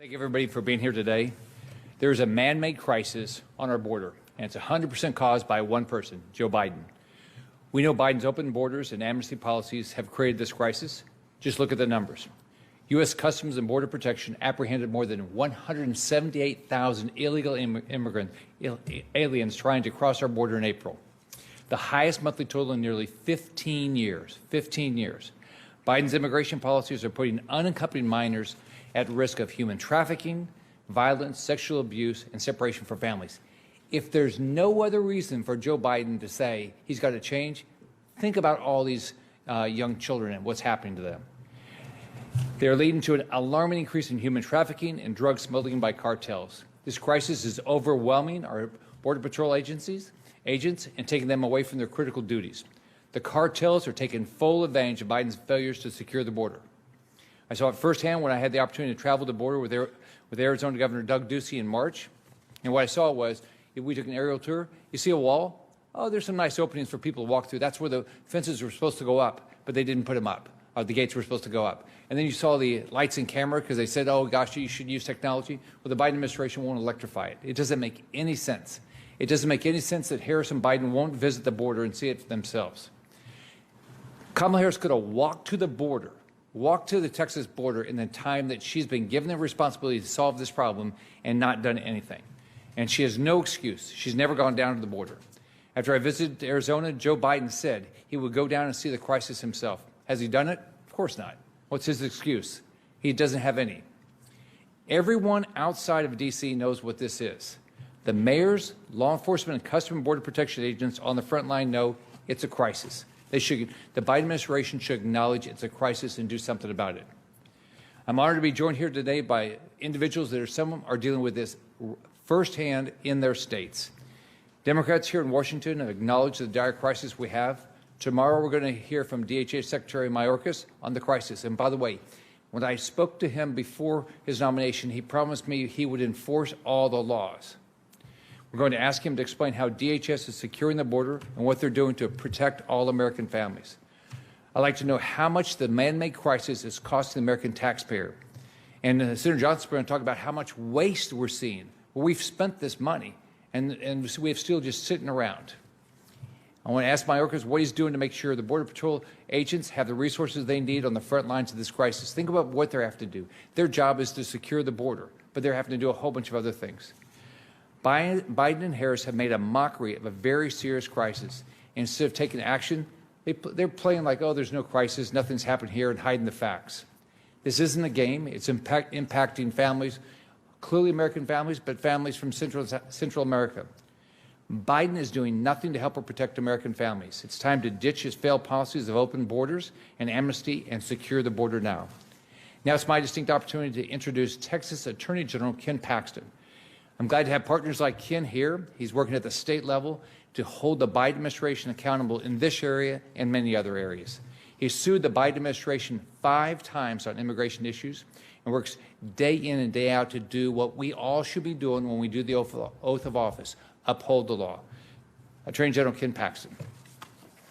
Thank everybody for being here today. There is a man-made crisis on our border, and it's 100% caused by one person, Joe Biden. We know Biden's open borders and amnesty policies have created this crisis. Just look at the numbers. U.S. Customs and Border Protection apprehended more than 178,000 illegal aliens trying to cross our border in April, the highest monthly total in nearly 15 years. 15 years. Biden's immigration policies are putting unaccompanied minors at risk of human trafficking, violence, sexual abuse, and separation from families. If there's no other reason for Joe Biden to say he's got to change, think about all these young children and what's happening to them. They're leading to an alarming increase in human trafficking and drug smuggling by cartels. This crisis is overwhelming our Border Patrol agents and taking them away from their critical duties. The cartels are taking full advantage of Biden's failures to secure the border. I saw it firsthand when I had the opportunity to travel the border with Arizona Governor Doug Ducey in March. And what I saw was, if we took an aerial tour, you see a wall. Oh, there's some nice openings for people to walk through. That's where the fences were supposed to go up, but they didn't put them up. The gates were supposed to go up. And then you saw the lights and camera because they said, oh, gosh, you should use technology. Well, the Biden administration won't electrify it. It doesn't make any sense. It doesn't make any sense that Harris and Biden won't visit the border and see it for themselves. Kamala Harris could have walked to the border, walked to the Texas border in the time that she's been given the responsibility to solve this problem and not done anything. And she has no excuse. She's never gone down to the border. After I visited Arizona, Joe Biden said he would go down and see the crisis himself. Has he done it? Of course not. What's his excuse? He doesn't have any. Everyone outside of D.C. knows what this is. The mayors, law enforcement, and Customs and Border Protection agents on the front line know it's a crisis. The Biden administration should acknowledge it's a crisis and do something about it. I'm honored to be joined here today by individuals that some of them are dealing with this firsthand in their states. Democrats here in Washington have acknowledged the dire crisis we have. Tomorrow we're going to hear from DHS Secretary Mayorkas on the crisis. And by the way, when I spoke to him before his nomination, he promised me he would enforce all the laws. We're going to ask him to explain how DHS is securing the border and what they're doing to protect all American families. I'd like to know how much the man-made crisis is costing the American taxpayer. And Senator Johnson's going to talk about how much waste we're seeing. Well, we've spent this money, and we have still just sitting around. I want to ask Mayorkas what he's doing to make sure the Border Patrol agents have the resources they need on the front lines of this crisis. Think about what they have to do. Their job is to secure the border, but they're having to do a whole bunch of other things. Biden and Harris have made a mockery of a very serious crisis. Instead of taking action, they're playing like, oh, there's no crisis, nothing's happened here, and hiding the facts. This isn't a game. It's impacting families, clearly American families, but families from Central America. Biden is doing nothing to help or protect American families. It's time to ditch his failed policies of open borders and amnesty and secure the border now. Now it's my distinct opportunity to introduce Texas Attorney General Ken Paxton. I'm glad to have partners like Ken here. He's working at the state level to hold the Biden administration accountable in this area and many other areas. He's sued the Biden administration 5 times on immigration issues and works day in and day out to do what we all should be doing when we do the oath of office, uphold the law. Attorney General Ken Paxton.